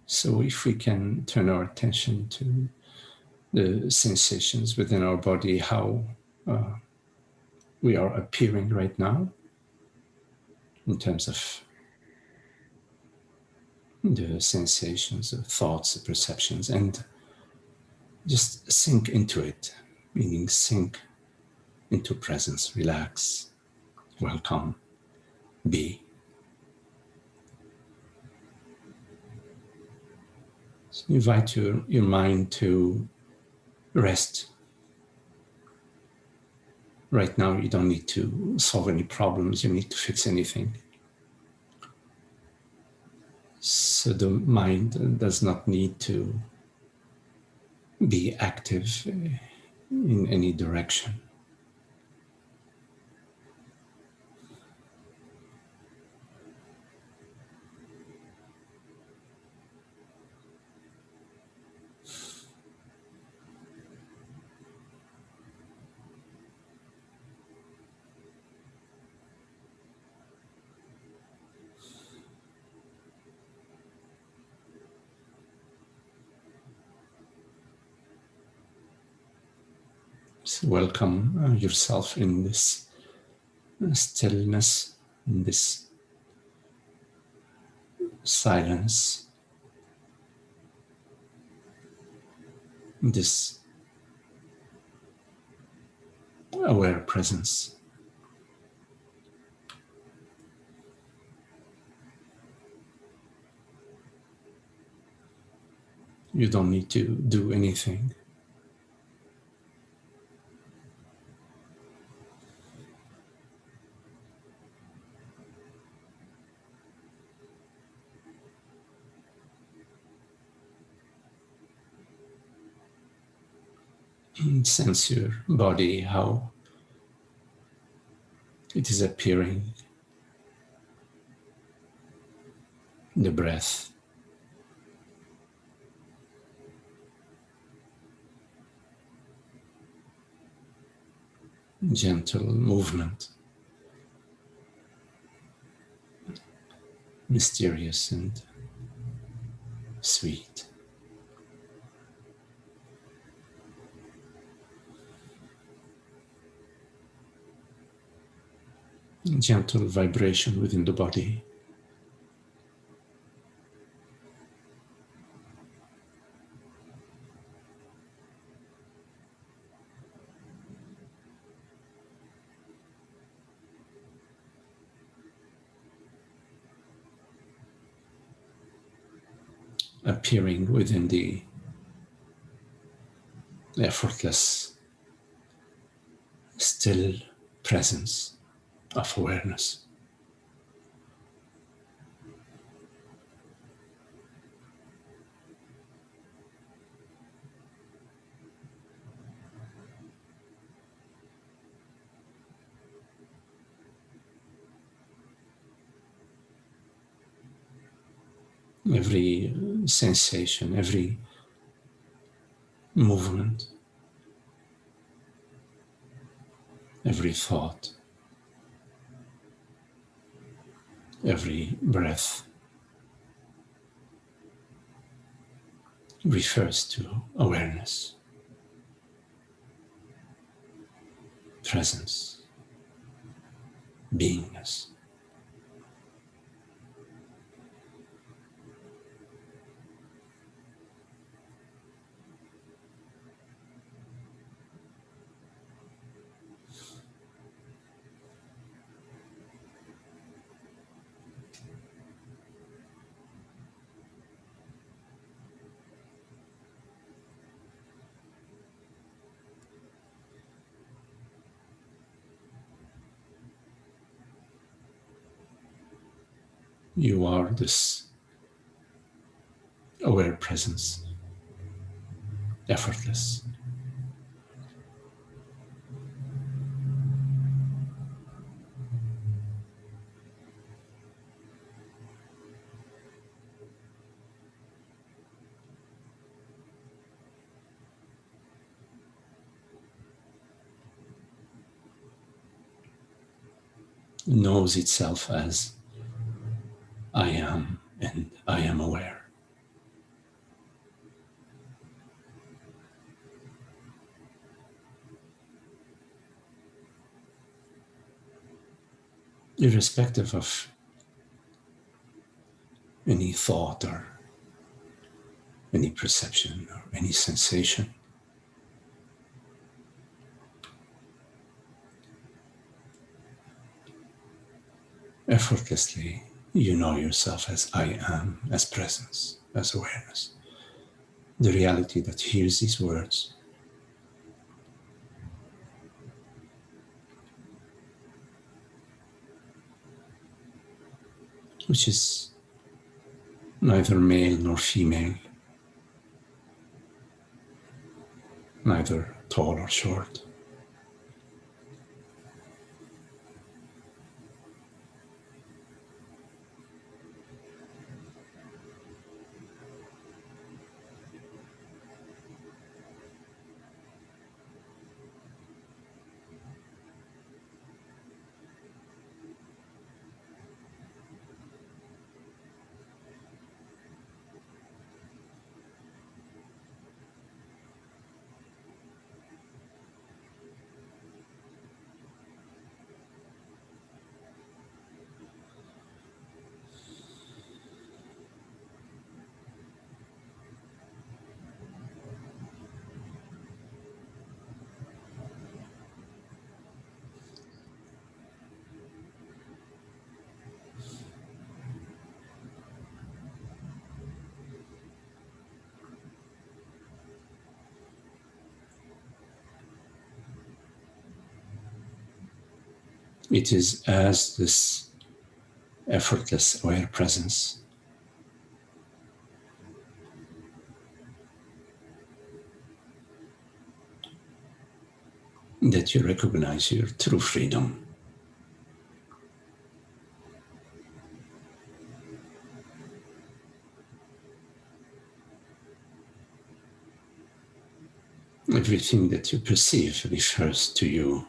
So if we can turn our attention to the sensations within our body, how we are appearing right now in terms of the sensations, the thoughts, the perceptions, and just sink into it, meaning sink into presence, relax, welcome, be. So invite your mind to rest. Right now, you don't need to solve any problems, you need to fix anything. So the mind does not need to be active in any direction. So welcome yourself in this stillness, in this silence, in this aware presence. You don't need to do anything. Sense your body, how it is appearing, the breath, gentle movement, mysterious and sweet. Gentle vibration within the body. Appearing within the effortless, still presence of awareness. Every sensation, every movement, every thought, every breath refers to awareness, presence, beingness. You are this aware presence, effortless. knows itself as I am and I am aware. Irrespective of any thought or any perception or any sensation, effortlessly you know yourself as I am, as presence, as awareness. The reality that hears these words which is neither male nor female, neither tall or short. It is as this effortless aware presence that you recognize your true freedom. Everything that you perceive refers to you,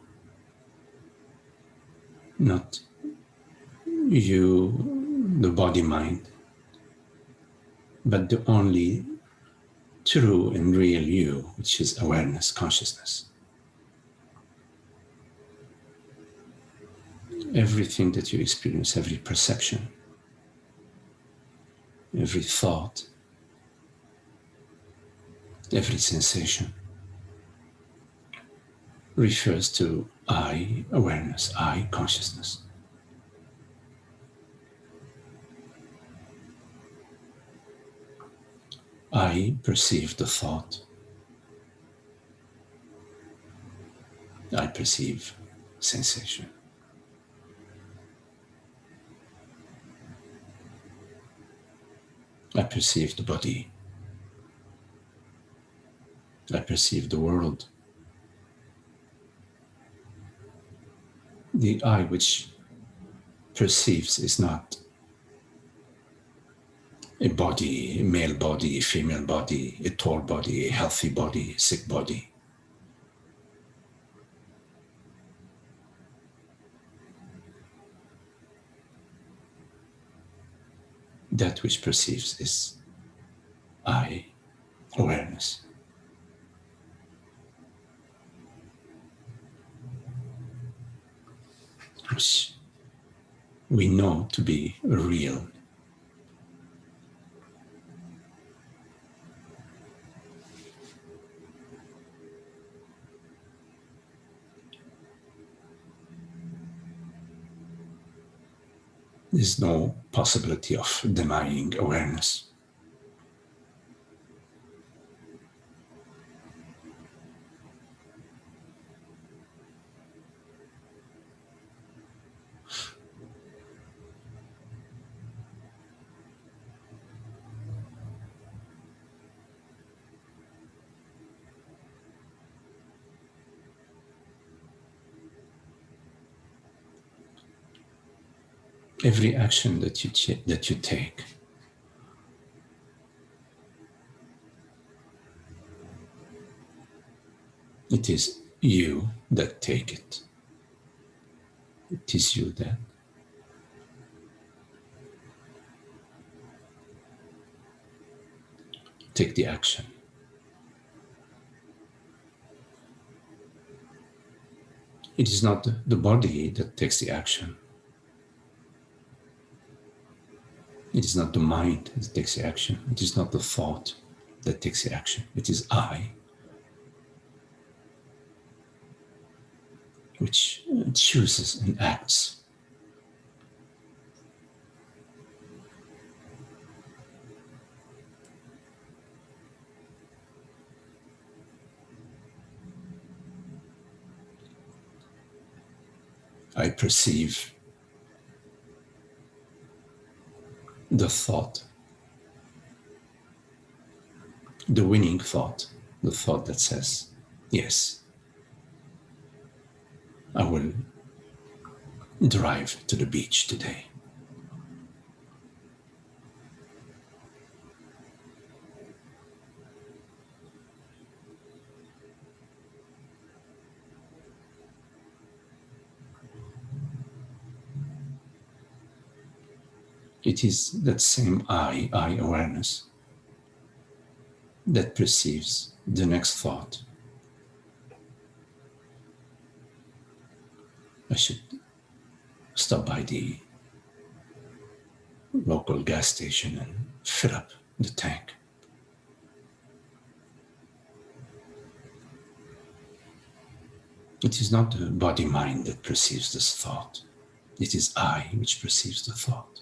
not you, the body mind, but the only true and real you, which is awareness, consciousness. Everything that you experience, every perception, every thought, every sensation refers to I, awareness, I, consciousness. I perceive the thought. I perceive sensation. I perceive the body. I perceive the world. The I which perceives is not a body, a male body, a female body, a tall body, a healthy body, a sick body. That which perceives is I, awareness. Which we know to be real. There's no possibility of denying awareness. Every action that you take it is you that take it. It is you that take the action. It is not the body that takes the action. It is not the mind that takes the action. It is not the thought that takes the action. It is I, which chooses and acts. I perceive the thought, the winning thought, the thought that says, yes, I will drive to the beach today. It is that same I awareness that perceives the next thought. I should stop by the local gas station and fill up the tank. It is not the body-mind that perceives this thought. It is I which perceives the thought.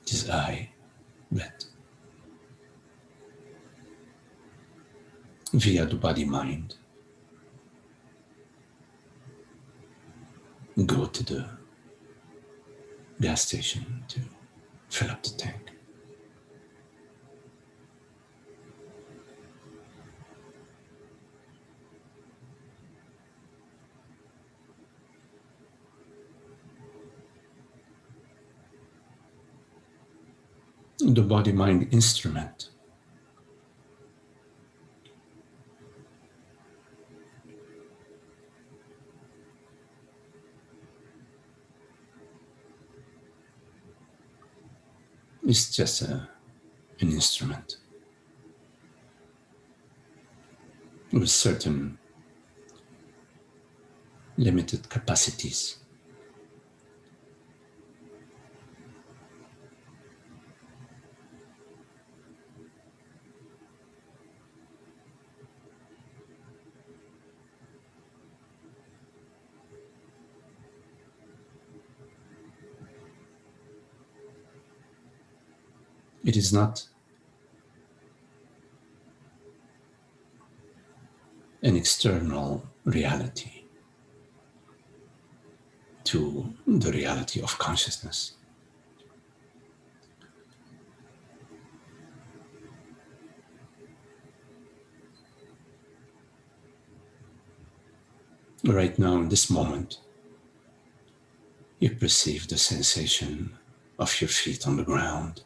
It is I that, via the body-mind, go to the gas station to fill up the tank. The body-mind instrument is just an instrument with certain limited capacities. It is not an external reality to the reality of consciousness. Right now, in this moment, you perceive the sensation of your feet on the ground.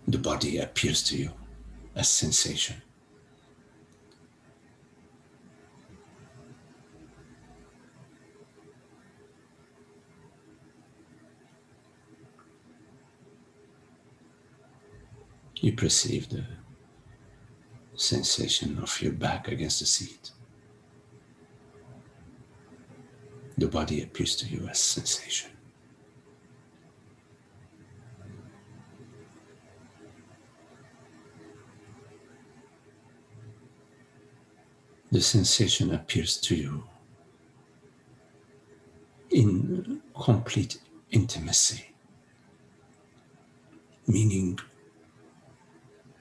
The body appears to you as sensation. You perceive the sensation of your back against the seat. The body appears to you as sensation. The sensation appears to you in complete intimacy, meaning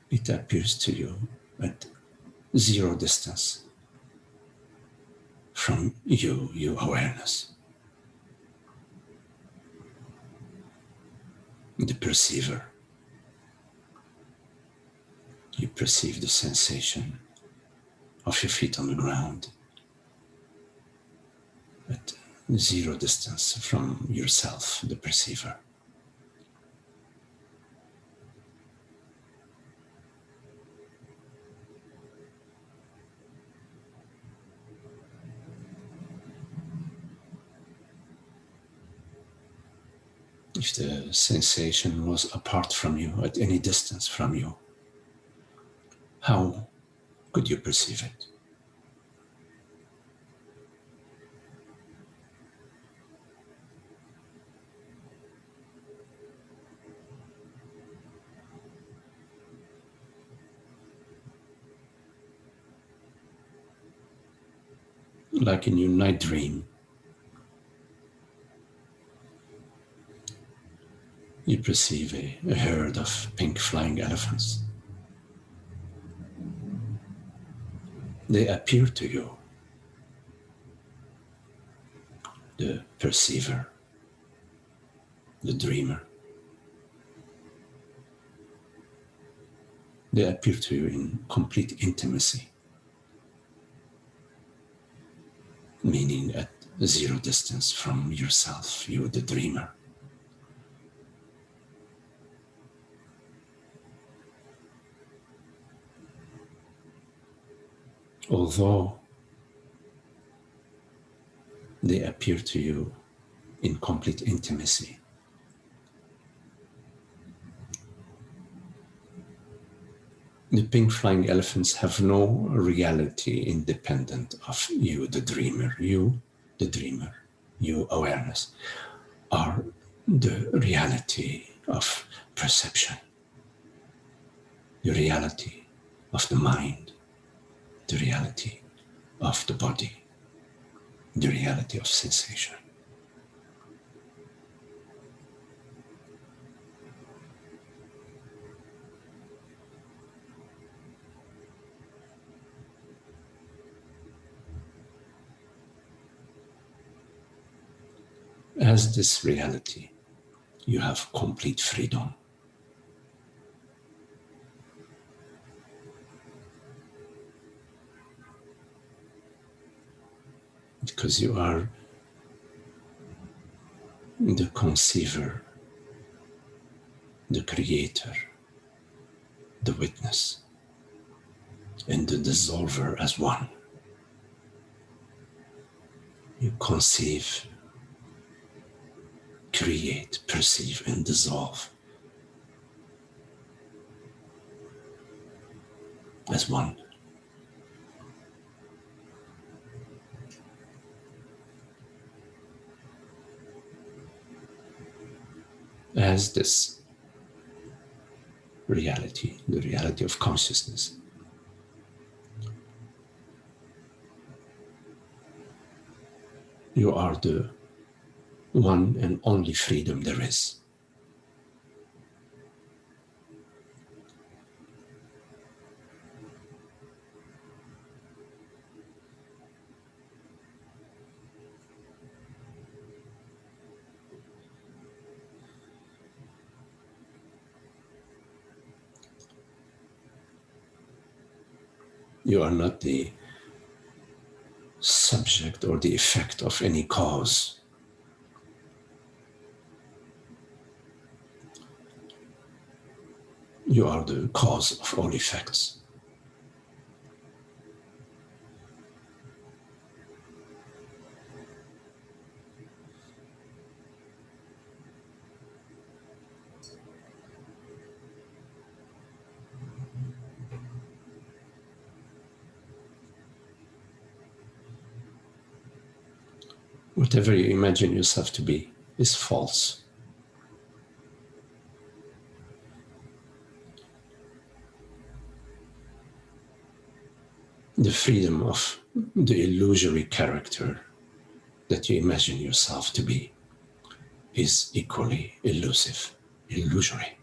it appears to you at zero distance from you awareness, the perceiver. You perceive the sensation of your feet on the ground at zero distance from yourself, the perceiver. If the sensation was apart from you, at any distance from you, how could you perceive it? Like in your night dream, you perceive a herd of pink flying elephants. They appear to you, the perceiver, the dreamer. They appear to you in complete intimacy, meaning at zero distance from yourself, you the dreamer. Although they appear to you in complete intimacy, the pink flying elephants have no reality independent of you, the dreamer. You, the dreamer, you, awareness, are the reality of perception, the reality of the mind, the reality of the body, the reality of sensation. As this reality, you have complete freedom. Because you are the conceiver, the creator, the witness, and the dissolver as one. You conceive, create, perceive, and dissolve as one. As this reality, the reality of consciousness, you are the one and only freedom there is. You are not the subject or the effect of any cause. You are the cause of all effects. Whatever you imagine yourself to be is false. The freedom of the illusory character that you imagine yourself to be is equally elusive, illusory.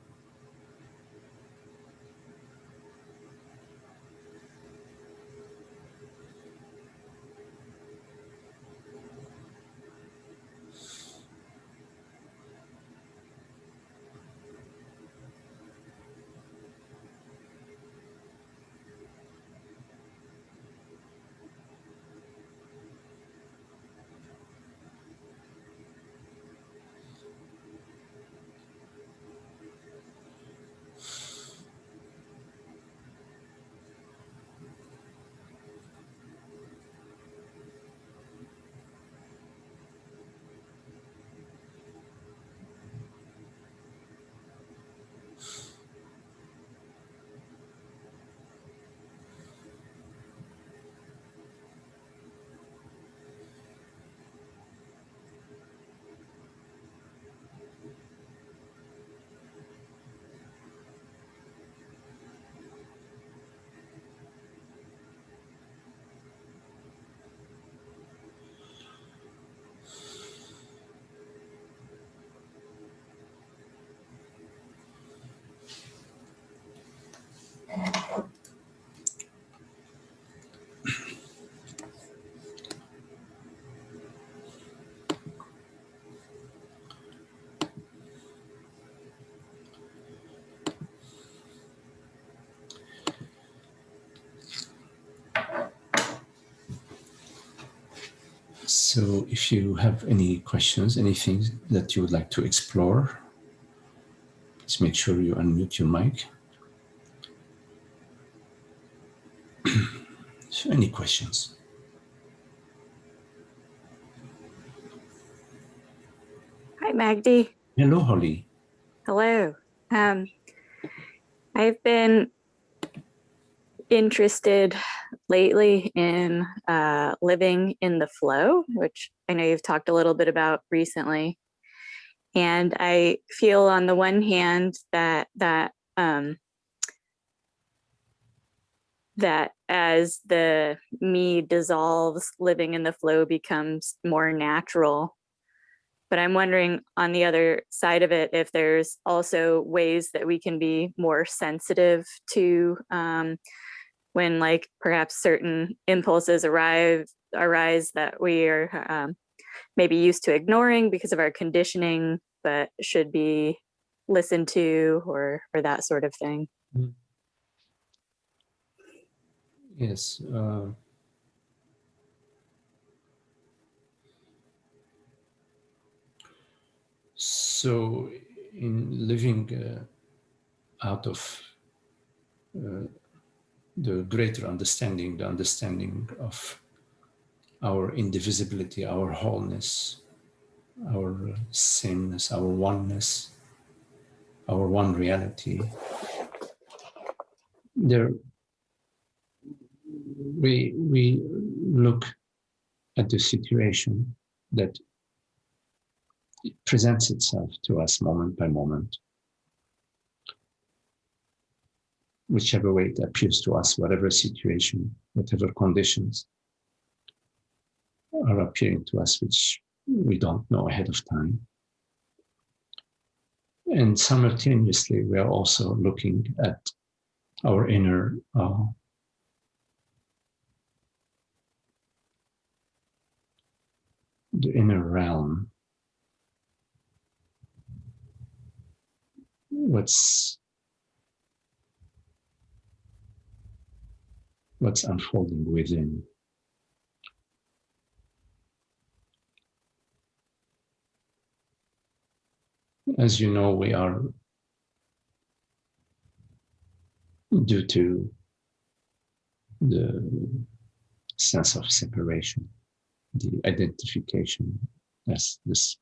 So if you have any questions, anything that you would like to explore, please make sure you unmute your mic. So any questions? Hi, Magdi. Hello, Holly. Hello. I've been interested lately in living in the flow, which I know you've talked a little bit about recently. And I feel on the one hand that as the me dissolves, living in the flow becomes more natural. But I'm wondering on the other side of it, if there's also ways that we can be more sensitive to when like perhaps certain impulses arise that we are maybe used to ignoring because of our conditioning, but should be listened to or that sort of thing. Yes. So in living out of the greater understanding, the understanding of our indivisibility, our wholeness, our sameness, our oneness, our one reality, there we look at the situation that presents itself to us moment by moment, whichever way it appears to us, whatever situation, whatever conditions are appearing to us, which we don't know ahead of time. And simultaneously, we are also looking at our inner the inner realm. What's unfolding within. As you know, we are, due to the sense of separation, the identification as this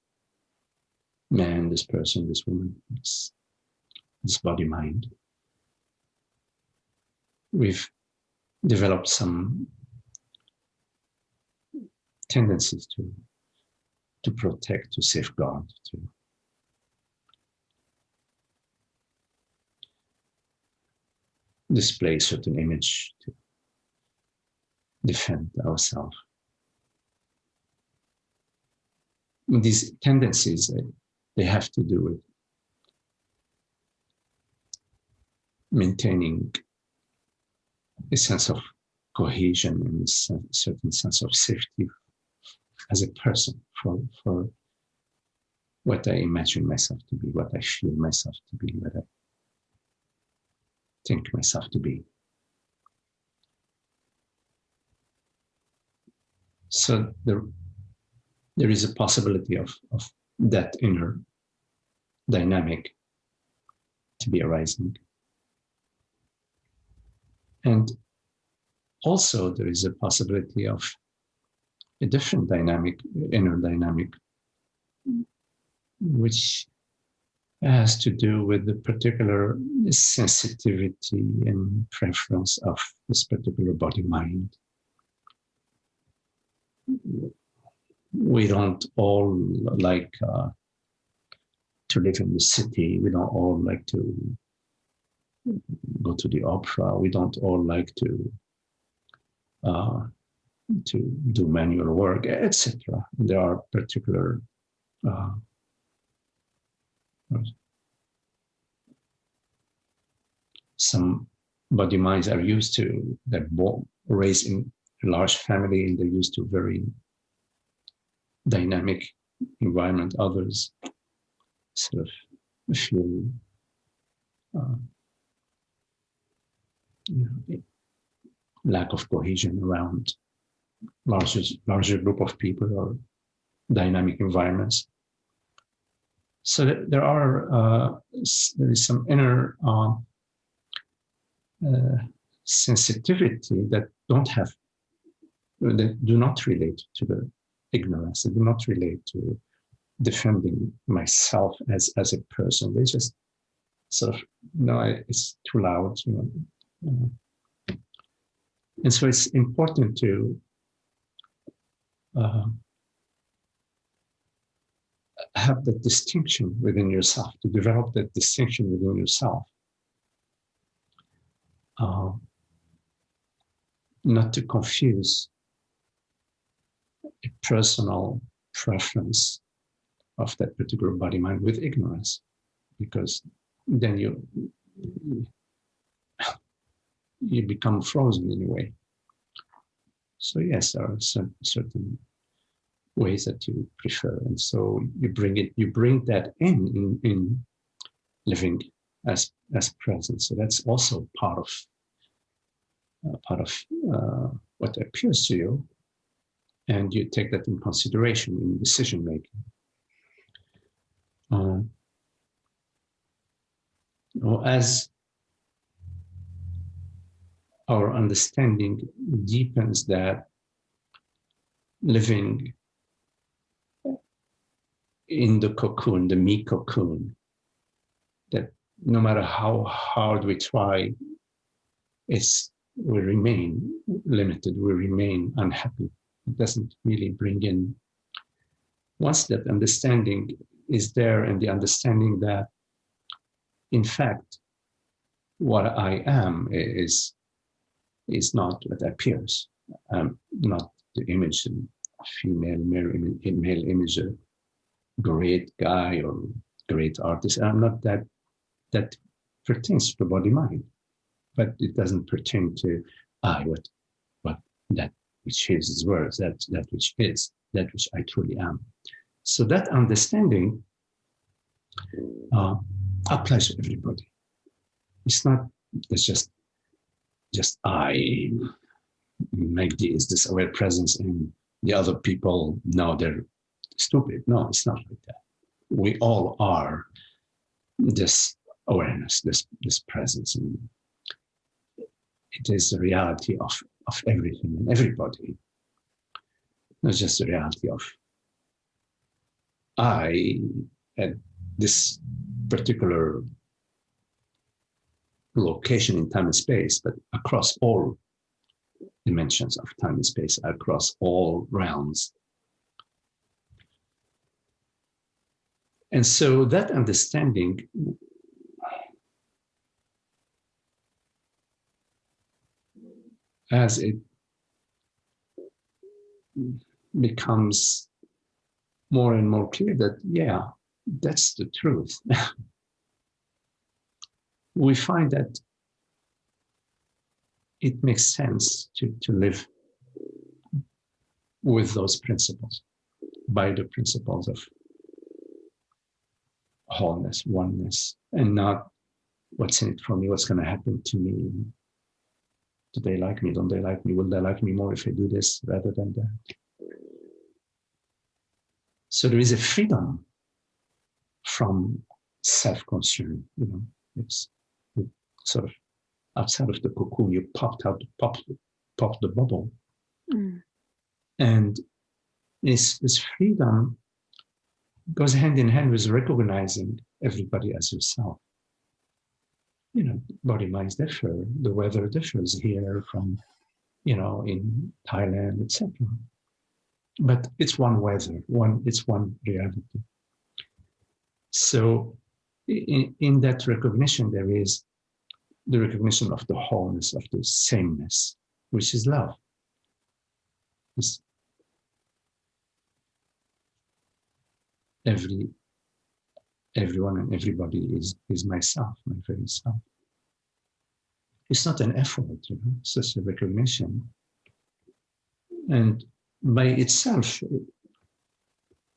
man, this person, this woman, this body mind, we've developed some tendencies to protect, to safeguard, to display a certain image, to defend ourselves. These tendencies, they have to do with maintaining a sense of cohesion and a certain sense of safety as a person for what I imagine myself to be, what I feel myself to be, what I think myself to be. So there is a possibility of that inner dynamic to be arising. And also there is a possibility of a different dynamic, inner dynamic, which has to do with the particular sensitivity and preference of this particular body mind. We don't all like to live in the city. We don't all like to go to the opera. We don't all like to do manual work, etc. There are particular some body minds are used to, they're raised in a large family and they're used to very dynamic environment. Others sort of feel lack of cohesion around larger group of people or dynamic environments. So there is some inner sensitivity that do not relate to the ignorance, that do not relate to defending myself as a person. They just sort of, no, it's too loud, and so it's important to have that distinction within yourself, to develop that distinction within yourself. Not to confuse a personal preference of that particular body mind with ignorance, because then you become frozen in a way. So yes, there are certain ways that you prefer, and so you bring that in living as present. So that's also part of what appears to you, and you take that in consideration in decision making. As our understanding deepens that living in the cocoon, the me cocoon, that no matter how hard we try, we remain limited, we remain unhappy. It doesn't really bring in. Once that understanding is there, and the understanding that, in fact, what I am is not what appears. Not the image, female, male image, a great guy or great artist. I'm not that pertains to the body mind, but it doesn't pertain to what that which is words, that which is, that which I truly am. So that understanding applies to everybody. It's not, it's just I, Magdi, is this aware presence, and the other people, no, they're stupid. No, it's not like that. We all are this awareness, this presence, and it is the reality of everything and everybody. Not just the reality of I at this particular location in time and space, but across all dimensions of time and space, across all realms. And so that understanding as it becomes more and more clear that, yeah, that's the truth. We find that it makes sense to live with those principles, by the principles of wholeness, oneness, and not what's in it for me, what's going to happen to me. Do they like me? Don't they like me? Will they like me more if I do this rather than that? So there is a freedom from self-concern. It's sort of outside of the cocoon. You popped the bubble, and this freedom goes hand in hand with recognizing everybody as yourself. Body minds differ. The weather differs here from, in Thailand, etc. But it's one weather. It's one reality. So, in that recognition, there is the recognition of the wholeness, of the sameness, which is love. Everyone and everybody is myself, my very self. It's not an effort, it's just a recognition. And by itself,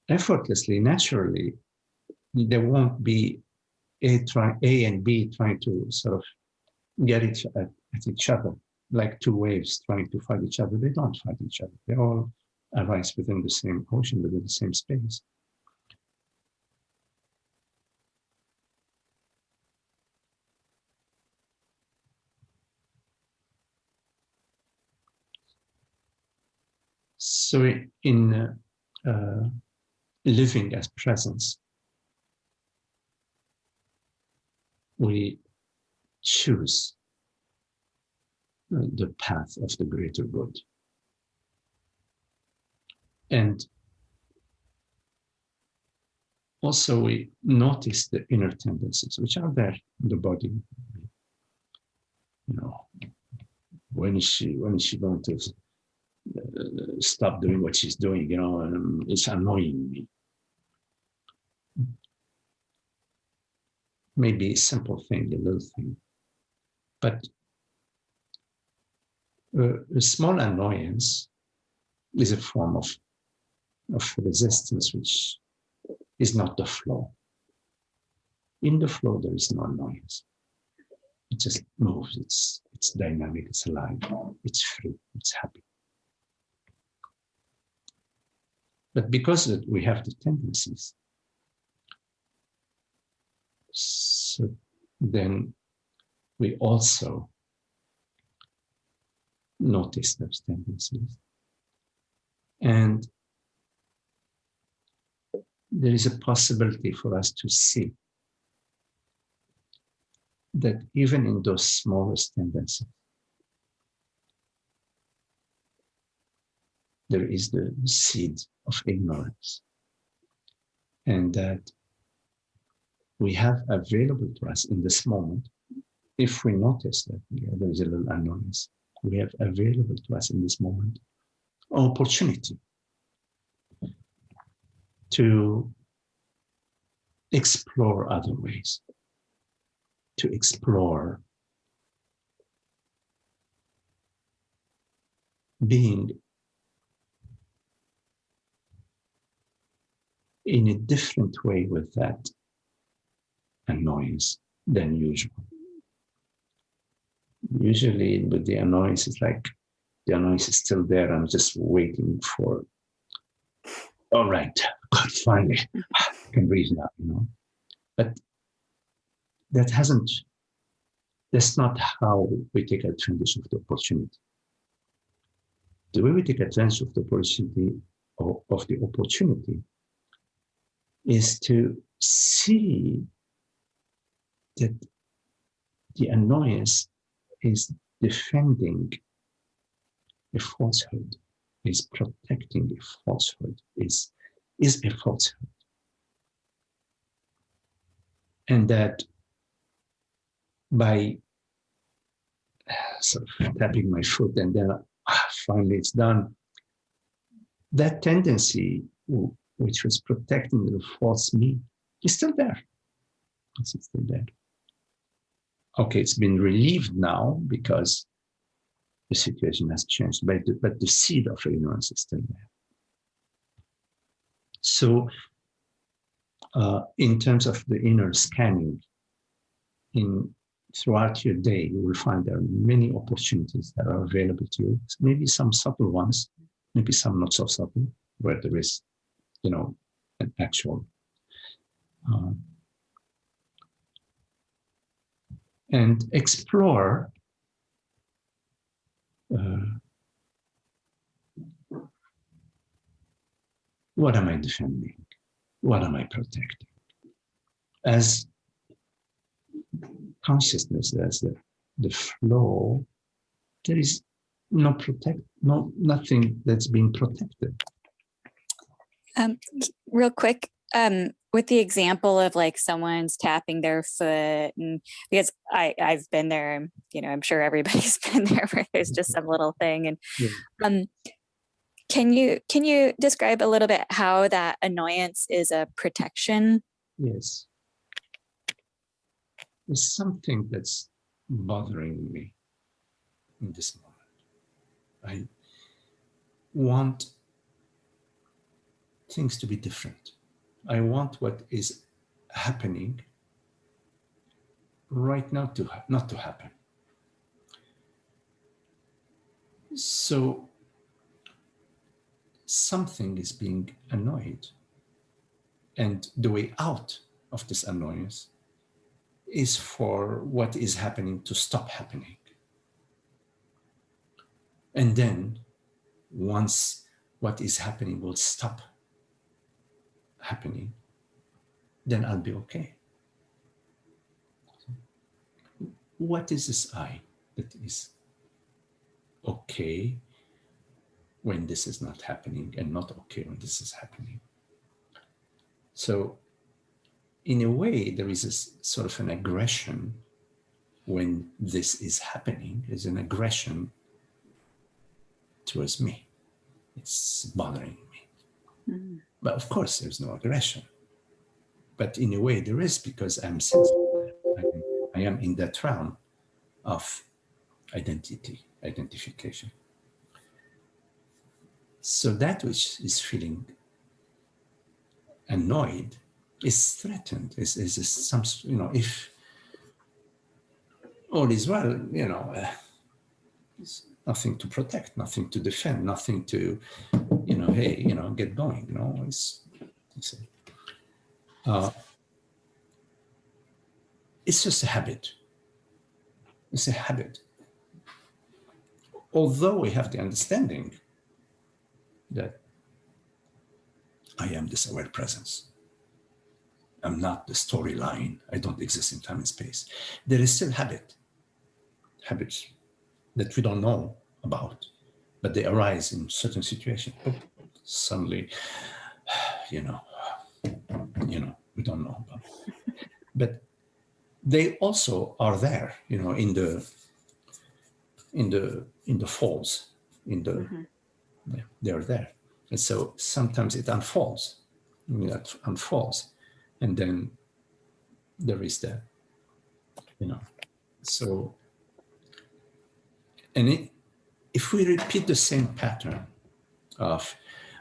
effortlessly, naturally, there won't be A and B trying to sort of get at each other. like two waves trying to fight each other. They don't fight each other. They all arise within the same ocean, within the same space. So in living as presence, we choose the path of the greater good. And also we notice the inner tendencies, which are there in the body. You know, when is she going to stop doing what she's doing? You know, it's annoying me. Maybe a simple thing, a little thing, but a small annoyance is a form of resistance, which is not the flow. In the flow, there is no annoyance. It just moves. It's dynamic. It's alive. It's free. It's happy. But because we have the tendencies, so then we also notice those tendencies. And there is a possibility for us to see that even in those smallest tendencies, there is the seed of ignorance. And that we have available to us in this moment, if we notice that there is a little annoyance, we have available to us in this moment opportunity to explore other ways, to explore being in a different way with that annoyance than usual. Usually with the annoyance, it's like the annoyance is still there. I'm just waiting for, all right, God, finally, I can breathe now, you know. But that's not how we take advantage of the opportunity. The way we take advantage of the opportunity is to see that the annoyance is defending a falsehood, is protecting a falsehood, is a falsehood. And that by sort of tapping my foot and then finally it's done, that tendency which was protecting the false me is still there. It's still there. Okay, it's been relieved now because the situation has changed, but the seed of ignorance is still there. So in terms of the inner scanning, throughout your day, you will find there are many opportunities that are available to you. Maybe some subtle ones, maybe some not so subtle, where there is, you know, an actual and explore what am I defending? What am I protecting? As consciousness, as the flow, there is nothing that's being protected. Real quick, with the example of like someone's tapping their foot, and because I've been there, you know, I'm sure everybody's been there where there's just some little thing. And yeah. Can you describe a little bit how that annoyance is a protection? Yes. It's something that's bothering me in this moment. I want things to be different. I want what is happening right now not to happen. So something is being annoyed. And the way out of this annoyance is for what is happening to stop happening. And then once what is happening will stop happening, then I'll be okay. What is this I that is okay when this is not happening and not okay when this is happening? So in a way, there is a sort of an aggression when this is happening. Is an aggression towards me. It's bothering me. Mm. But of course, there's no aggression. But in a way, there is, because I'm sensitive. I am in that realm of identification. So that which is feeling annoyed is threatened, is some, if all is well, nothing to protect, nothing to defend, nothing to, hey, get going, it's just a habit. It's a habit. Although we have the understanding that I am this aware presence. I'm not the storyline. I don't exist in time and space. There is still habits that we don't know about, but they arise in certain situations. Suddenly, we don't know about it. But they also are there, in the falls, they're there. And so sometimes it unfolds, and then there is that, so, and if we repeat the same pattern of,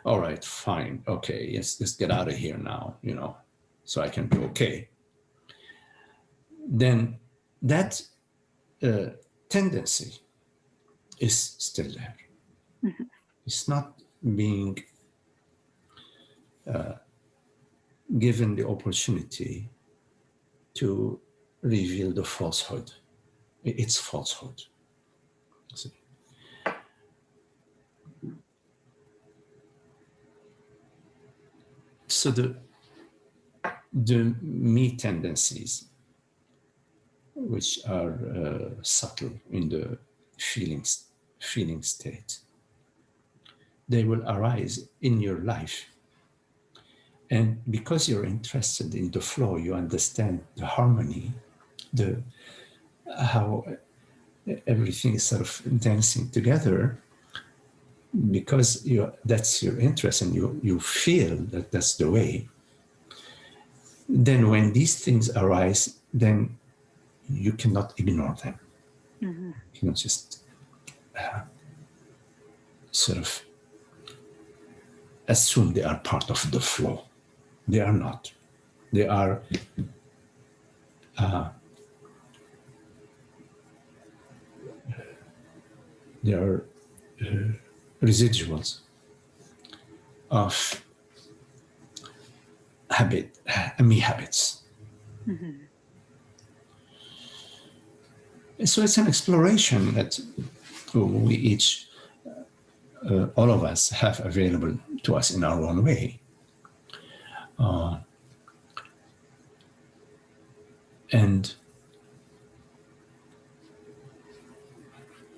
all right, fine, okay, let's get out of here now, so I can be okay, then that tendency is still there. Mm-hmm. It's not being given the opportunity to reveal the falsehood. It's falsehood. See? So the me tendencies, which are subtle in the feeling state, they will arise in your life. And because you're interested in the flow, you understand the harmony, how everything is sort of dancing together, because that's your interest and you feel that that's the way. Then when these things arise, then you cannot ignore them. Mm-hmm. You cannot just sort of assume they are part of the flow. They are not. They are residuals of me habits. Mm-hmm. So it's an exploration that we each, all of us, have available to us in our own way. And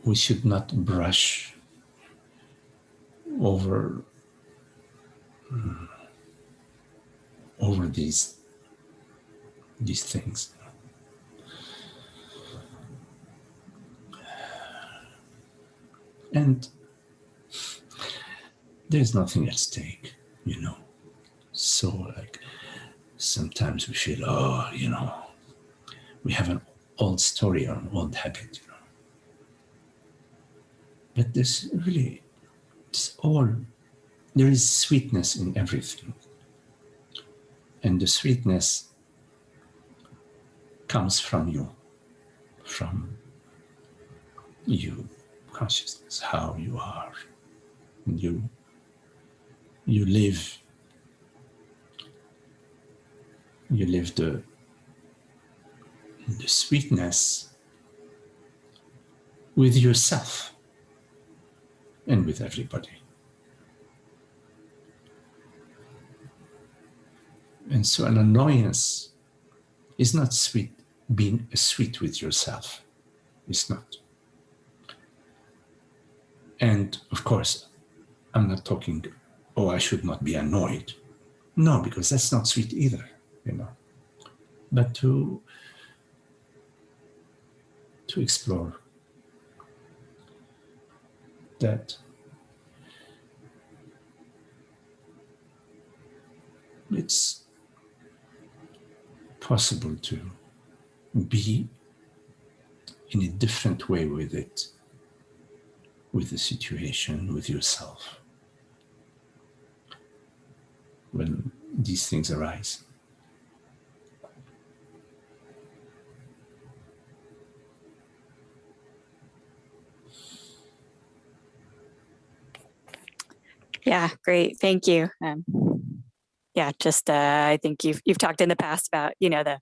we should not brush over these things. And there's nothing at stake, So like sometimes we feel, we have an old story or an old habit, But there's really, there is sweetness in everything. And the sweetness comes from you, consciousness, how you are. And you live the sweetness with yourself and with everybody. And so an annoyance is not sweet, being sweet with yourself. It's not. And of course, I'm not talking, oh, I should not be annoyed. No, because that's not sweet either, you know. But to explore that it's possible to be in a different way with it, with the situation, with yourself, when these things arise. Yeah, great. Thank you. Yeah, just I think you've talked in the past about, you know, the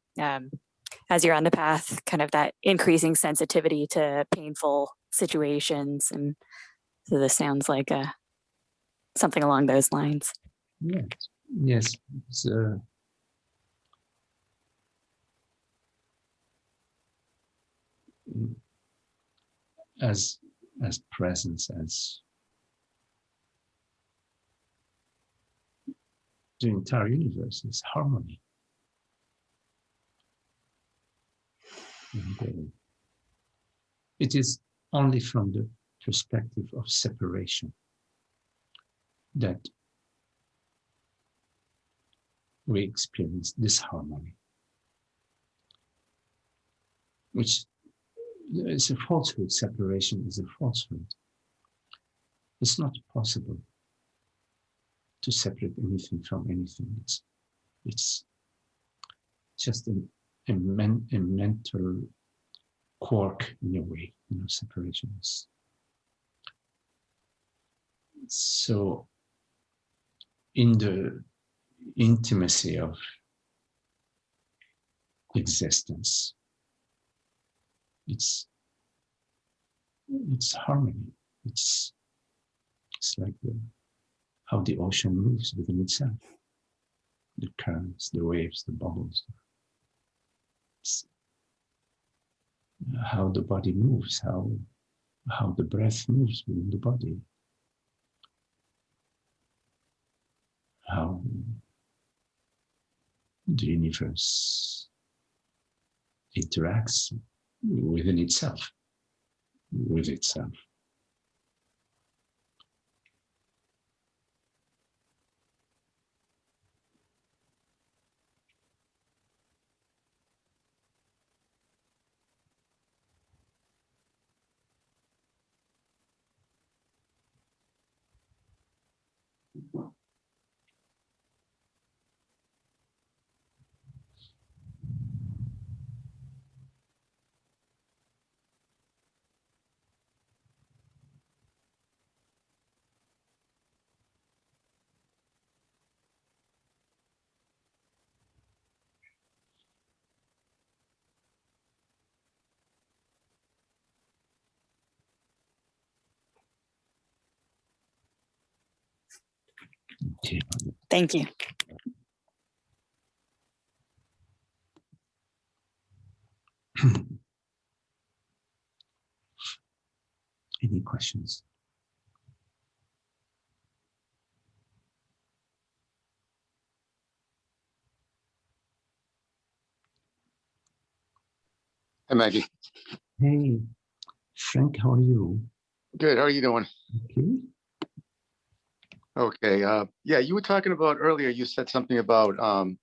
as you're on the path, kind of that increasing sensitivity to painful situations, and so this sounds like something along those lines. Yes. As presence, as the entire universe is harmony. And, it is only from the perspective of separation that we experience disharmony, which is a falsehood. Separation is a falsehood. It's not possible to separate anything from anything. It's just a mental quirk in a way, you know, separation is. So in the intimacy of existence, it's harmony. It's like how the ocean moves within itself, the currents, the waves, the bubbles. It's how the body moves, how the breath moves within the body, how the universe interacts within itself, with itself. Okay. Thank you. Any questions? Hi, Maggie. Hey, Frank, how are you? Good. How are you doing? Okay. Okay. Yeah, you were talking about earlier. You said something about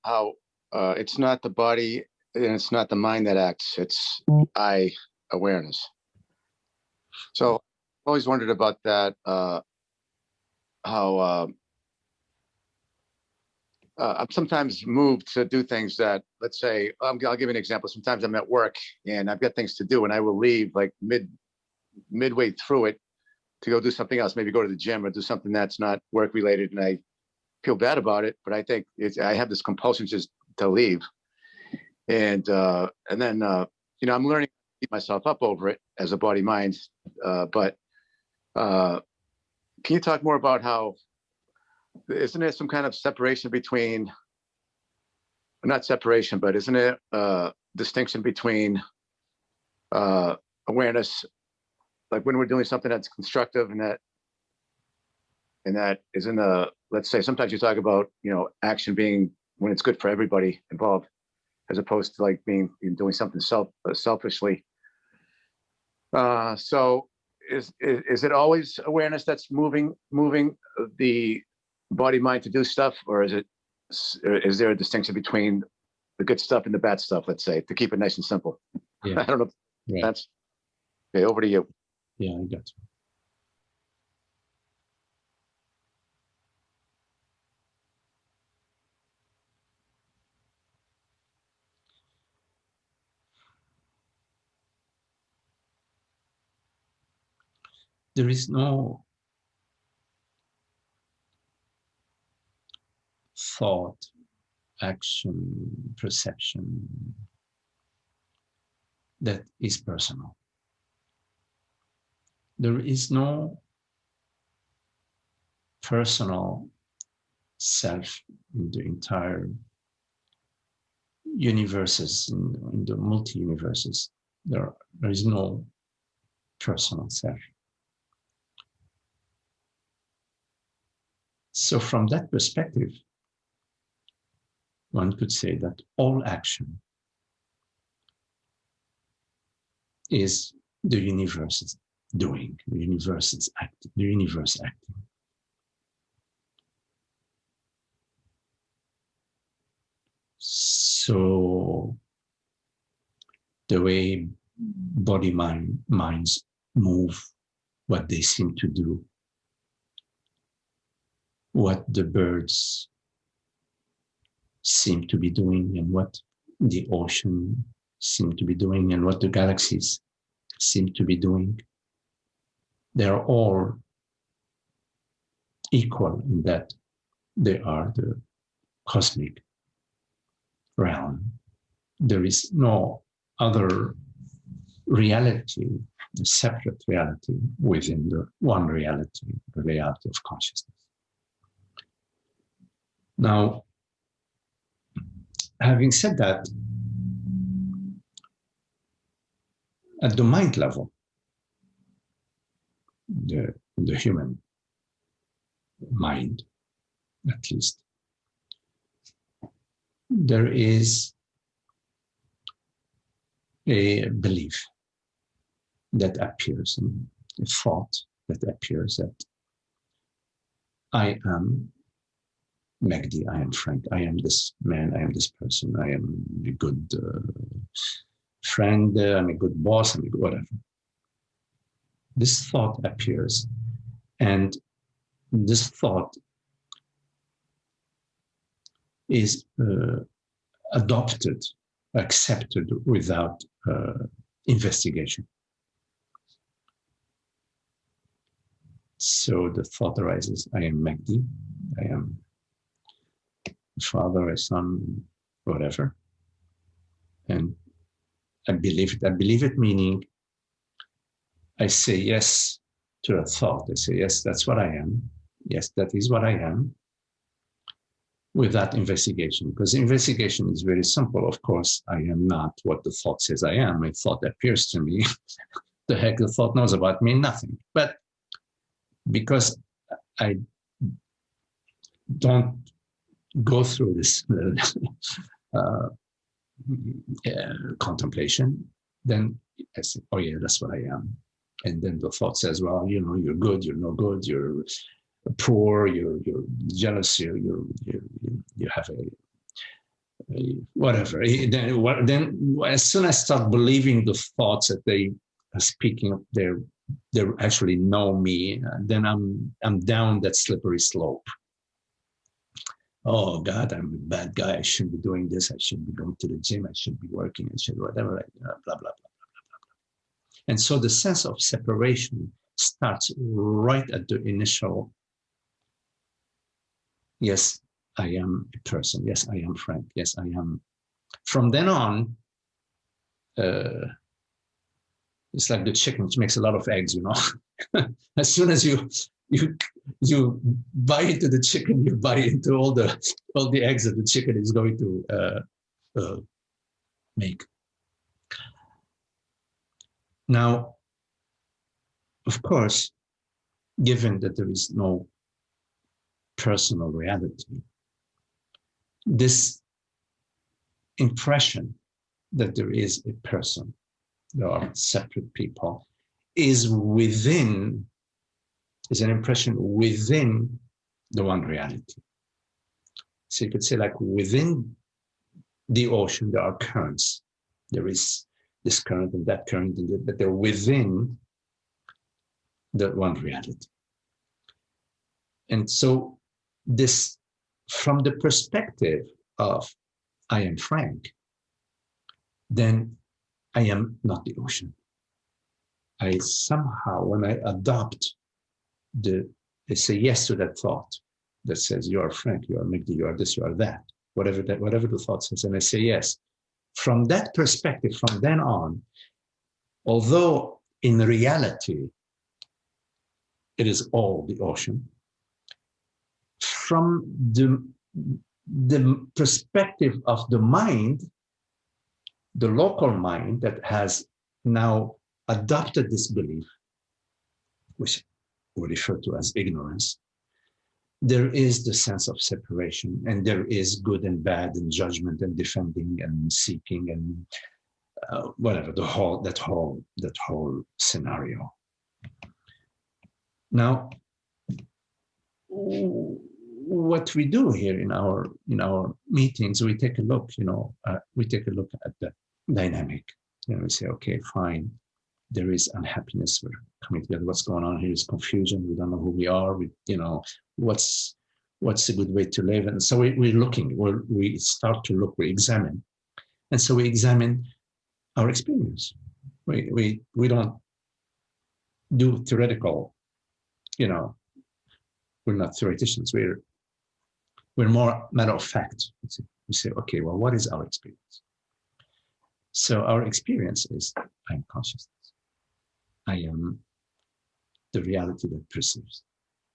how it's not the body and it's not the mind that acts. It's I awareness. So I've always wondered about that. How I'm sometimes moved to do things that, let's say, I'll give you an example. Sometimes I'm at work and I've got things to do, and I will leave like midway through it, to go do something else, maybe go to the gym or do something that's not work related, and I feel bad about it, but I think I have this compulsion just to leave. And then I'm learning to beat myself up over it as a body mind. But can you talk more about how, isn't there some kind of separation between, not separation, but isn't it a distinction between awareness, like when we're doing something that's constructive and that is in the, let's say, sometimes you talk about, action being when it's good for everybody involved, as opposed to like doing something selfishly. So is it always awareness that's moving the body mind to do stuff, or is there a distinction between the good stuff and the bad stuff, let's say, to keep it nice and simple? Yeah. I don't know. Yeah. That's okay. Over to you. Yeah, I got you. There is no thought, action, perception that is personal. There is no personal self in the entire universes, in the multi-universes. There is no personal self. So from that perspective, one could say that all action is the universe is doing, the universe is acting, the universe acting. So the way minds move, what they seem to do, what the birds seem to be doing, and what the ocean seem to be doing, and what the galaxies seem to be doing, they're all equal in that they are the cosmic realm. There is no other reality, a separate reality within the one reality, the reality of consciousness. Now, having said that, at the mind level, the human mind, at least, there is a belief that appears, a thought that appears that I am Magdi, I am Frank, I am this man, I am this person, I am a good friend, I'm a good boss, I'm a good whatever. This thought appears, and this thought is adopted, accepted without investigation. So the thought arises, I am Magdi, I am a father, a son, whatever. And I believe it. I believe it, meaning I say yes to a thought. I say, yes, that's what I am. Yes, that is what I am, without investigation. Because investigation is very simple. Of course, I am not what the thought says I am. A thought appears to me. The heck the thought knows about me? Nothing. But because I don't go through this contemplation, then I say, oh yeah, that's what I am. And then the thought says, well, you're good, you're no good, you're poor, you're jealous, you have a whatever. Then as soon as I start believing the thoughts that they are speaking, they actually know me, then I'm down that slippery slope. Oh God, I'm a bad guy. I shouldn't be doing this. I shouldn't be going to the gym. I shouldn't be working. I should whatever. Blah blah blah blah blah blah. And so the sense of separation starts right at the initial, yes, I am a person. Yes, I am Frank. Yes, I am. From then on, it's like the chicken, which makes a lot of eggs, you know. As soon as you buy into the chicken, you buy into all the eggs that the chicken is going to make. Now, of course, given that there is no personal reality, this impression that there is a person, there are separate people, is an impression within the one reality. So you could say, like, within the ocean, there are currents. There is this current and that current, but they're within the one reality. And so this, from the perspective of I am Frank, then I am not the ocean. I somehow, when I adopt I say yes to that thought that says you are Frank, you are Magdi, you are this, you are that, whatever the thought says, and I say yes. From that perspective, from then on, although in reality it is all the ocean, from the perspective of the mind, the local mind that has now adopted this belief, which we refer to as ignorance, there is the sense of separation, and there is good and bad and judgment and defending and seeking and whatever, that whole scenario. Now, what we do here in our meetings, we take a look, we take a look at the dynamic. We say, okay, fine, there is unhappiness. We're coming together. What's going on here is confusion. We don't know who we are. What's a good way to live? And so we're looking. We start to look. We examine, and so we examine our experience. We don't do theoretical. We're not theoreticians. We're more matter of fact. We say, okay, well, what is our experience? So our experience is I am consciousness. I am the reality that perceives.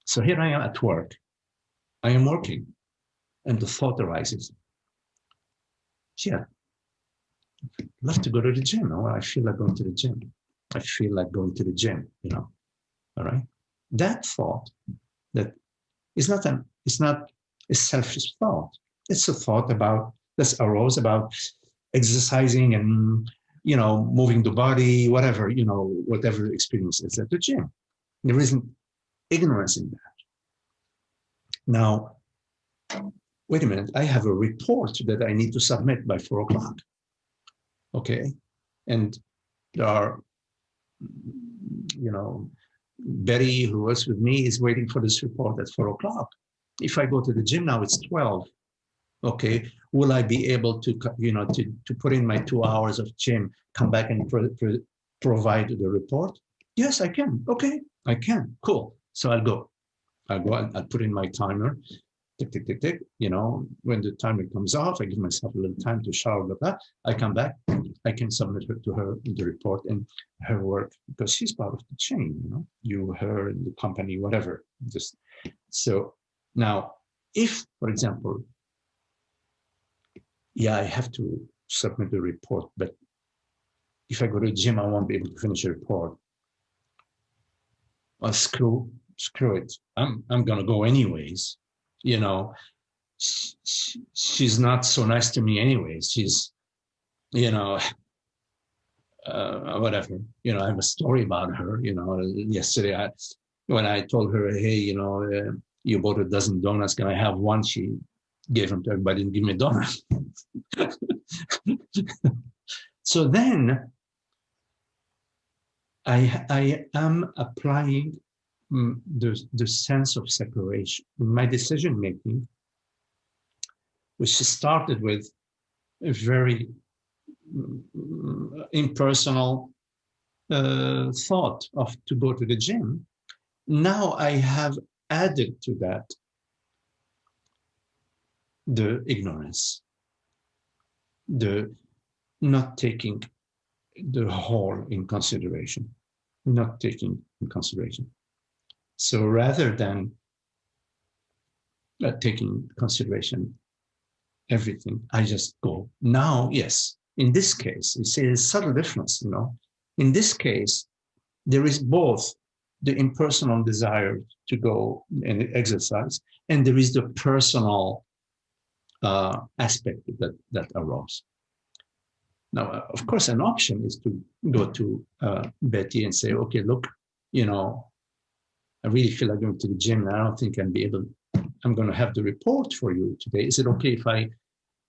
So here I am at work. I am working, and the thought arises. Yeah, I'd love to go to the gym. Oh, I feel like going to the gym. I feel like going to the gym. All right. That thought that is not a selfish thought. It's a thought that arose about exercising and moving the body, whatever the experience is at the gym. There isn't ignorance in that. Now, wait a minute. I have a report that I need to submit by 4 o'clock. Okay, and there are, Betty, who was with me, is waiting for this report at 4 o'clock. If I go to the gym now, it's 12. Okay, will I be able to, to put in my 2 hours of gym, come back and provide the report? Yes, I can. Okay, I can. Cool. So I'll go. I'll put in my timer. Tick, tick, tick, tick. When the timer comes off, I give myself a little time to shower, blah, blah. I come back. I can submit to her the report and her work, because she's part of the chain, you, her, and the company, whatever. So now, if, for example, I have to submit the report, but if I go to the gym, I won't be able to finish the report. Well, screw it. I'm gonna go anyways. She's not so nice to me anyways. She's, whatever. I have a story about her. Yesterday, when I told her, hey, you bought a dozen donuts, can I have one? She gave them to everybody and give me a donut. So then I am applying the sense of separation. My decision making, which started with a very impersonal, thought of to go to the gym, now I have added to that the ignorance, the not taking the whole in consideration, not taking in consideration. So rather than taking consideration everything, I just go. Now, yes, in this case, you see a subtle difference, you know. In this case, there is both the impersonal desire to go and exercise, and there is the personal aspect that arose. Now, of course, an option is to go to Betty and say, okay, look, you know, I really feel like going to the gym, and I don't think I'm going to have the report for you today. Is it okay if I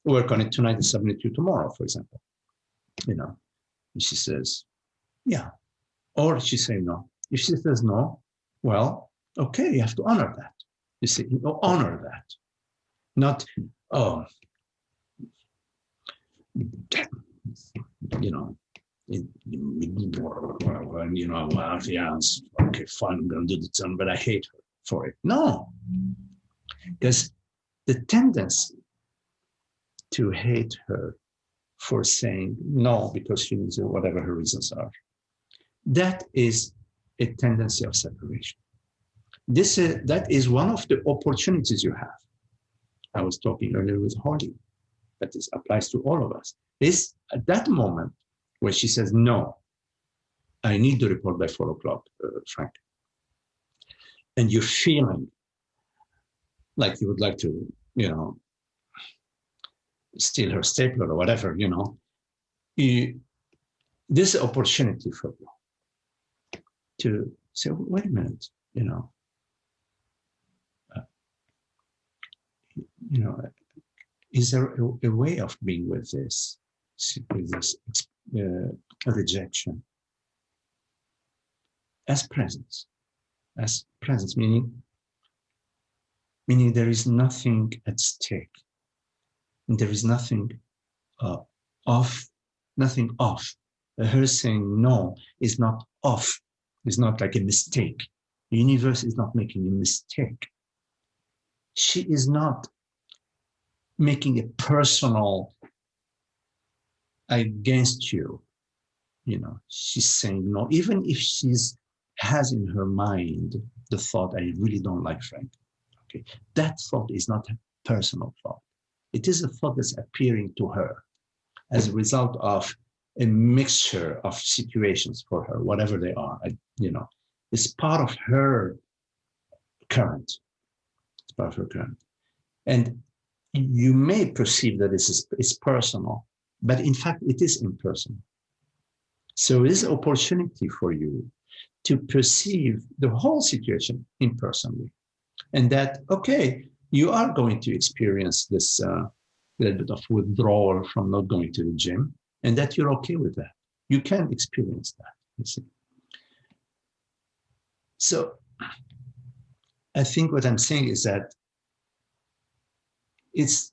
work on it tonight and submit you tomorrow, for example? You know, and she says, yeah. Or she say no. If she says no, well, okay, you have to honor that. You see, honor that. Not, oh, you know, you know, well, yeah, okay, fine, I'm going to do the time, but I hate her for it. No, because the tendency to hate her for saying no because she needs whatever her reasons are, that is a tendency of separation. That is one of the opportunities you have. I was talking earlier with Hardy, that this applies to all of us. Is at that moment where she says, no, I need the report by 4 o'clock, Frank. And you're feeling like you would like to, you know, steal her stapler or whatever, you know. This opportunity for you to say, wait a minute, you know, is there a way of being with this rejection as presence, meaning there is nothing at stake, and there is nothing off. Her saying no is not off. It's not like a mistake. The universe is not making a mistake. She is not making a personal against you. You know, she's saying no, even if has in her mind the thought, I really don't like Frank. Okay, that thought is not a personal thought. It is a thought that's appearing to her as a result of a mixture of situations for her, whatever they are. You know, it's part of her current. It's part of her current. And you may perceive that it's personal, but in fact, it is impersonal. So it is an opportunity for you to perceive the whole situation impersonally. And that, okay, you are going to experience this little bit of withdrawal from not going to the gym, and that you're okay with that. You can experience that, you see. So I think what I'm saying is that it's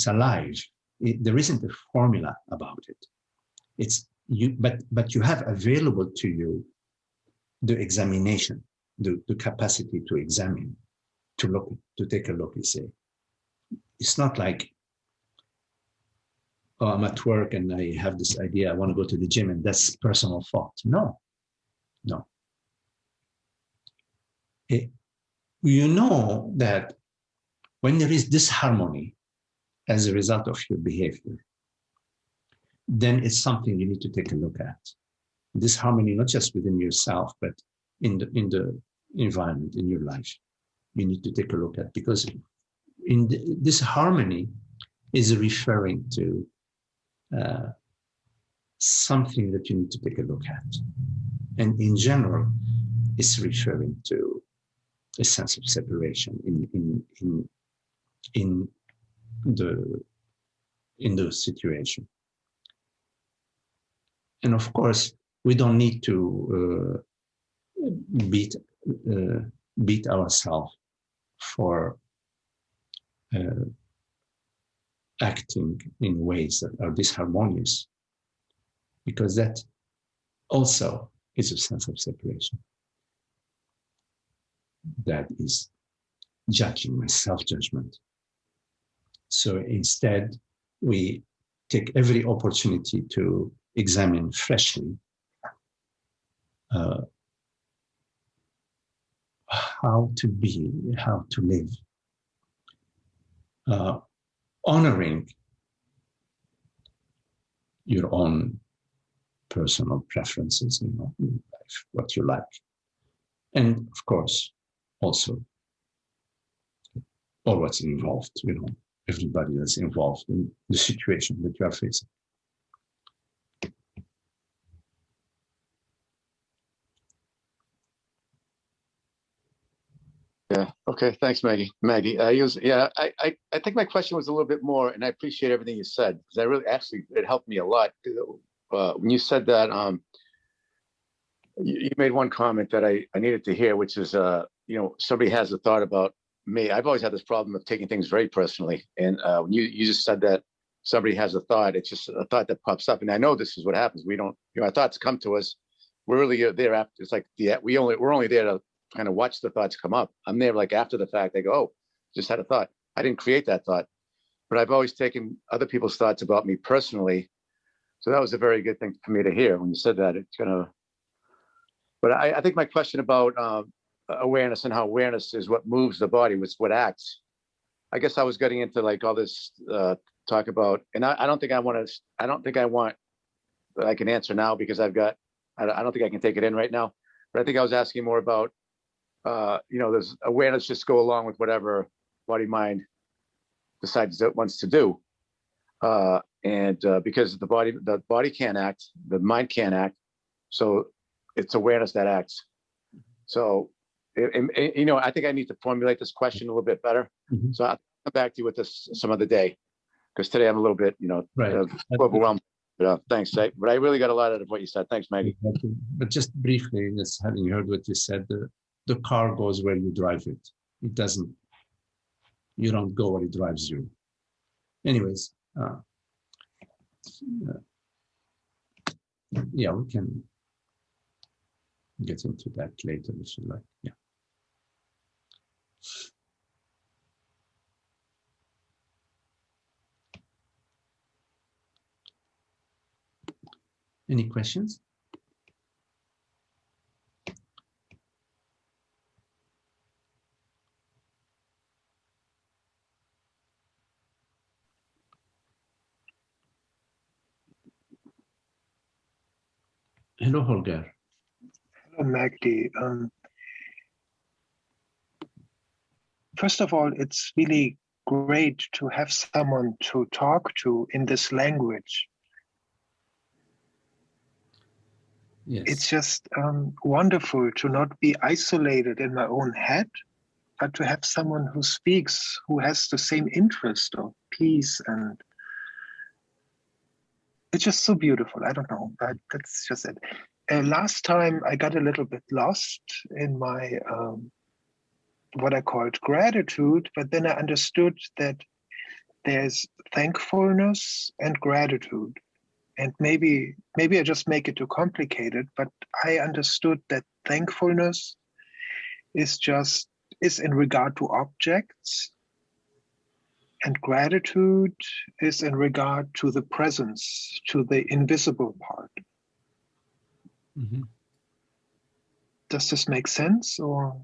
alive. There isn't a formula about it. It's you, but you have available to you the examination, the capacity to examine, to look, to take a look. You say, it's not like, oh, I'm at work and I have this idea, I want to go to the gym, and that's personal thought. No. You know that when there is disharmony as a result of your behavior, then it's something you need to take a look at. Disharmony, not just within yourself, but in the environment, in your life, you need to take a look at, because this harmony is referring to something that you need to take a look at. And in general, it's referring to a sense of separation in the situation. And of course, we don't need to beat ourselves for acting in ways that are disharmonious. because that also is a sense of separation. That is judging, my self-judgment. So instead, we take every opportunity to examine freshly how to be, how to live, honoring your own personal preferences, in life, what you like. And of course, also all what's involved, everybody that's involved in the situation that you are facing. Yeah. Okay. Thanks, Maggie. I think my question was a little bit more, and I appreciate everything you said, because it helped me a lot. When you said that, you made one comment that I needed to hear, which is, somebody has a thought about me. I've always had this problem of taking things very personally. And when you just said that somebody has a thought, it's just a thought that pops up. And I know this is what happens. We don't, our thoughts come to us. We're really there after. It's like we're only there to kind of watch the thoughts come up. I'm there like after the fact. They go, oh, just had a thought. I didn't create that thought, but I've always taken other people's thoughts about me personally. So that was a very good thing for me to hear when you said that. It's gonna. But I think my question about awareness and how awareness is what moves the body, what acts. I guess I was getting into like all this talk about, and I don't think I want that I can answer now because I don't think I can take it in right now. But I think I was asking more about, there's awareness just go along with whatever body mind decides it wants to do. Because the body can't act, the mind can't act. So it's awareness that acts. So, I think I need to formulate this question a little bit better. Mm-hmm. So I'll come back to you with this some other day, because today I'm a little bit, overwhelmed. Thanks. But I really got a lot out of what you said. Thanks, Maggie. But just briefly, just having heard what you said, the car goes where you drive it. It doesn't, you don't go where it drives you. Anyways, we can get into that later if you like. Yeah. Any questions? Hello, Holger. Hello, Magdi. First of all, it's really great to have someone to talk to in this language. Yes. It's just wonderful to not be isolated in my own head, but to have someone who speaks, who has the same interest of peace, and it's just so beautiful. I don't know, but that's just it. Last time I got a little bit lost in my what I called gratitude, but then I understood that there's thankfulness and gratitude. And maybe I just make it too complicated, but I understood that thankfulness is in regard to objects, and gratitude is in regard to the presence, to the invisible part. Mm-hmm. Does this make sense, or?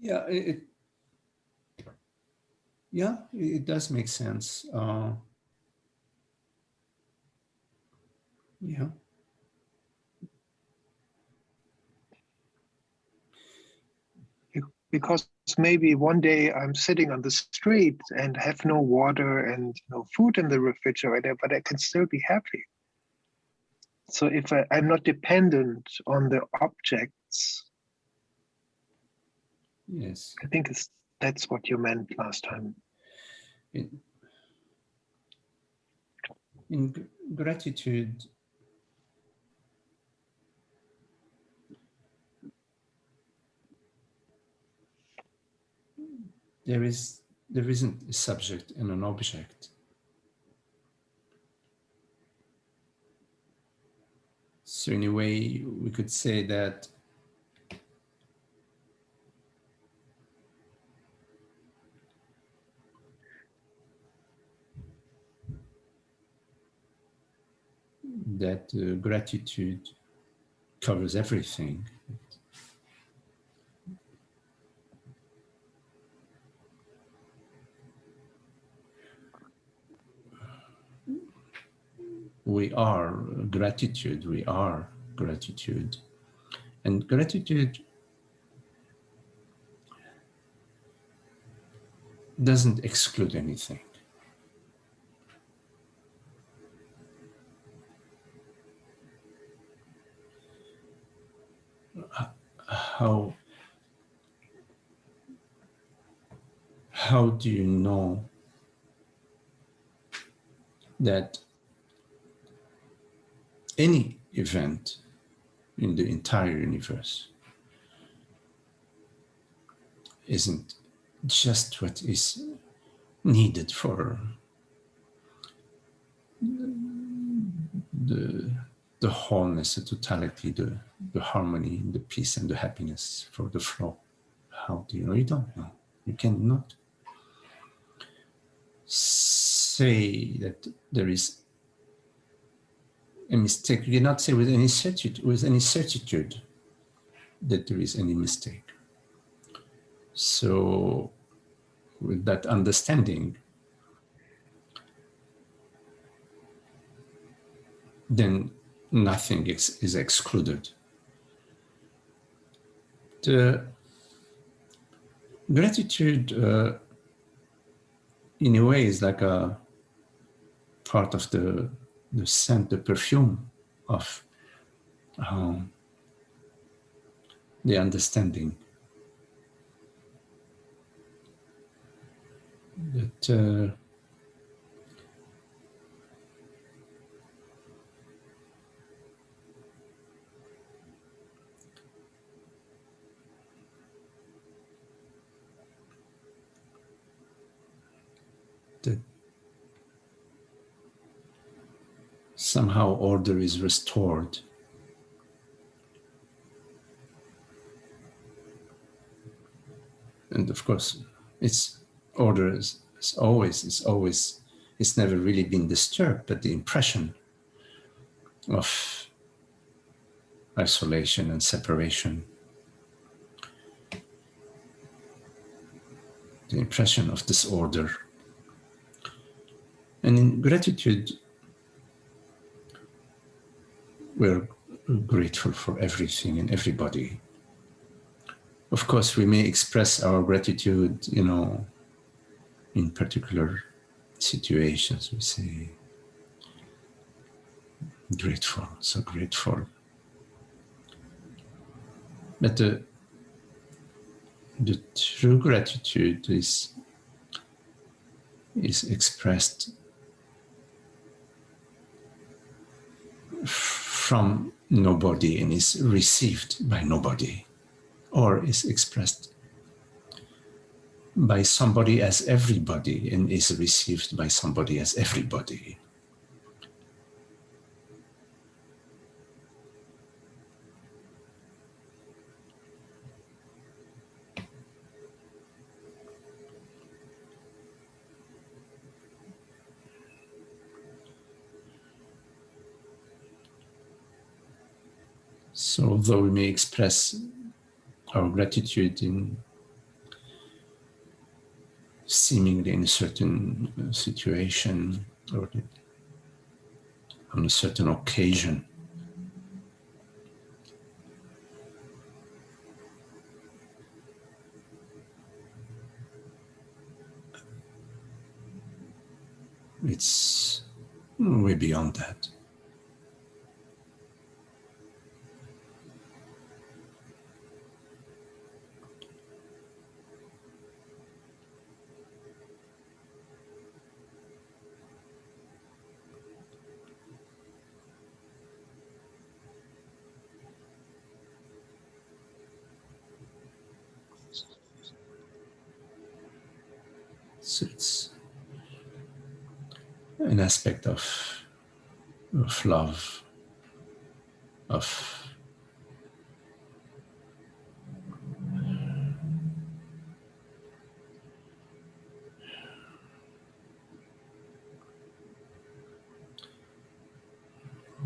Yeah, it does make sense. Yeah. Because maybe one day I'm sitting on the street and have no water and no food in the refrigerator, but I can still be happy. So if I'm not dependent on the objects. Yes. I think that's what you meant last time. In gratitude, there isn't a subject and an object. So in a way, we could say that gratitude covers everything. We are gratitude, we are gratitude. And gratitude doesn't exclude anything. How do you know that any event in the entire universe isn't just what is needed for the wholeness, the totality, the harmony, the peace and the happiness for the flow? How do you know? You don't know. You cannot say that there is a mistake. You cannot say with any certitude that there is any mistake. So with that understanding, then nothing is excluded. The gratitude, in a way, is like a part of the scent, the perfume of the understanding that that somehow order is restored. And of course, order is always, it's never really been disturbed, but the impression of isolation and separation, the impression of disorder. And in gratitude, we're grateful for everything and everybody. Of course, we may express our gratitude, in particular situations. We say, grateful, so grateful. But the true gratitude is expressed from nobody and is received by nobody, or is expressed by somebody as everybody and is received by somebody as everybody. So although we may express our gratitude in seemingly in a certain situation or on a certain occasion, it's way beyond that. So it's an aspect of love, of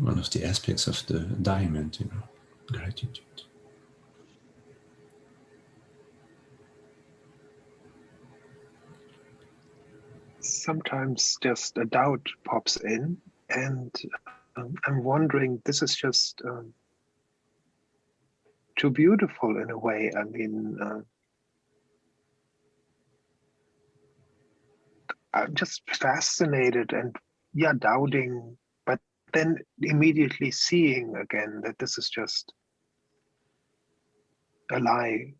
one of the aspects of the diamond, gratitude. Sometimes just a doubt pops in, and I'm wondering, this is just too beautiful in a way. I mean, I'm just fascinated and, yeah, doubting, but then immediately seeing again that this is just a lie,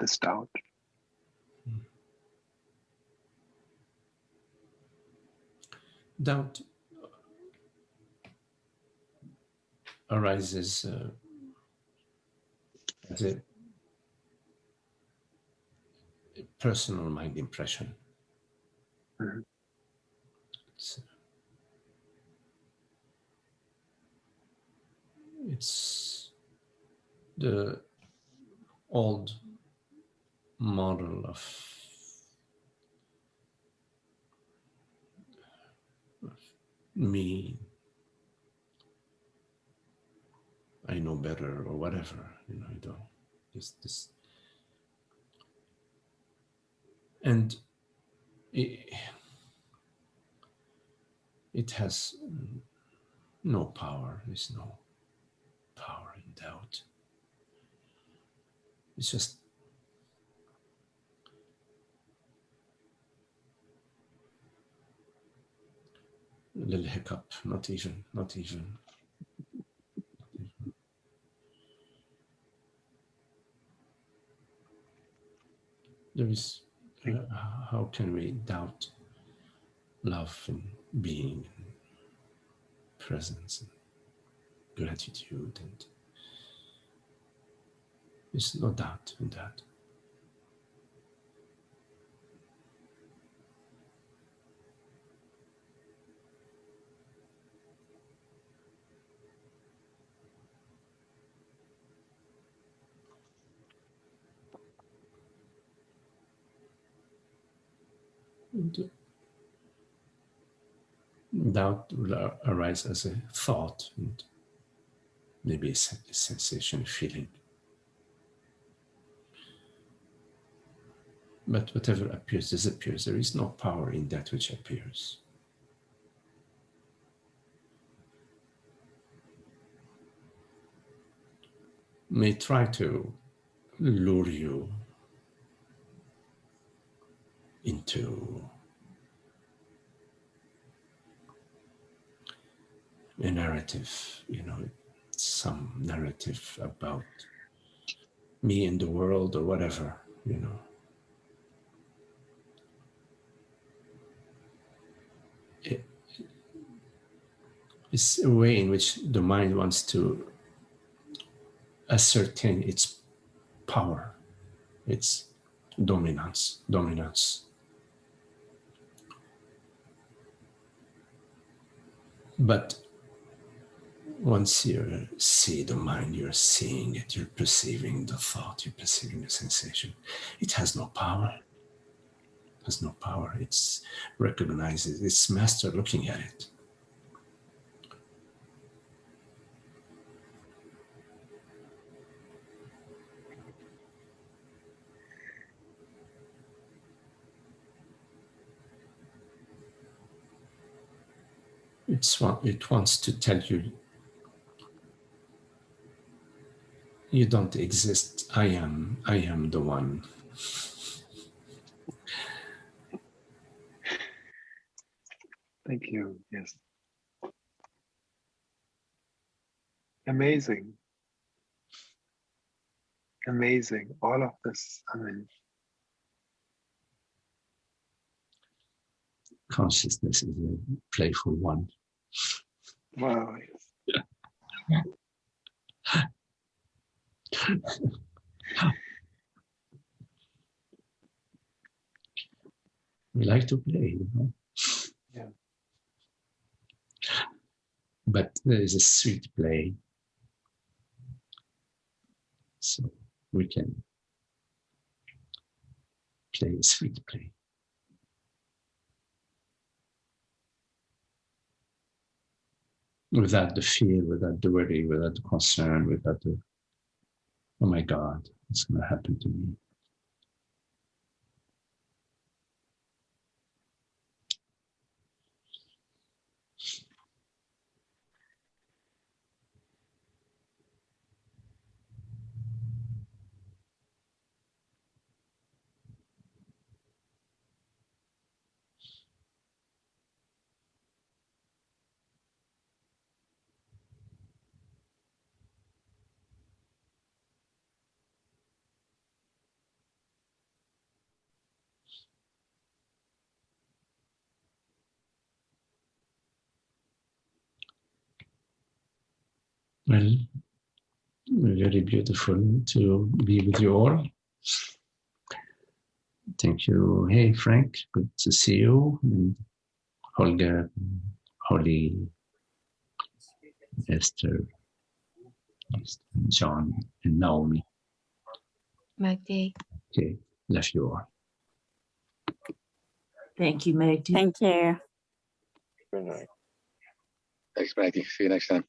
this doubt. Doubt arises as a personal mind impression. Mhm. It's the old model of me, I know better, or whatever, you don't. This, and it has no power. There's no power in doubt. It's just a little hiccup, not even. There is, how can we doubt love and being and presence and gratitude? And there's no doubt in that. And doubt will arise as a thought and maybe a sensation, a feeling. But whatever appears disappears. There is no power in that which appears. May try to lure you into a narrative, some narrative about me in the world or whatever, It's a way in which the mind wants to ascertain its power, its dominance. But once you see the mind, you're seeing it, you're perceiving the thought, you're perceiving the sensation. It has no power. It has no power. It's recognizes its master looking at it. It wants to tell you, you don't exist. I am the one. Thank you. Yes. Amazing. All of this. I mean, Consciousness is a playful one. wow. We like to play, Yeah. but there is a sweet play. So we can play a sweet play. Without the fear, without the worry, without the concern, without the, oh my God, what's going to happen to me? Well, very beautiful to be with you all. Thank you. Hey, Frank, good to see you. And Holger, Holly, Esther, John, and Naomi. Magdi. Okay, love you all. Thank you, Magdi. Thank you. Thanks, Magdi. See you next time.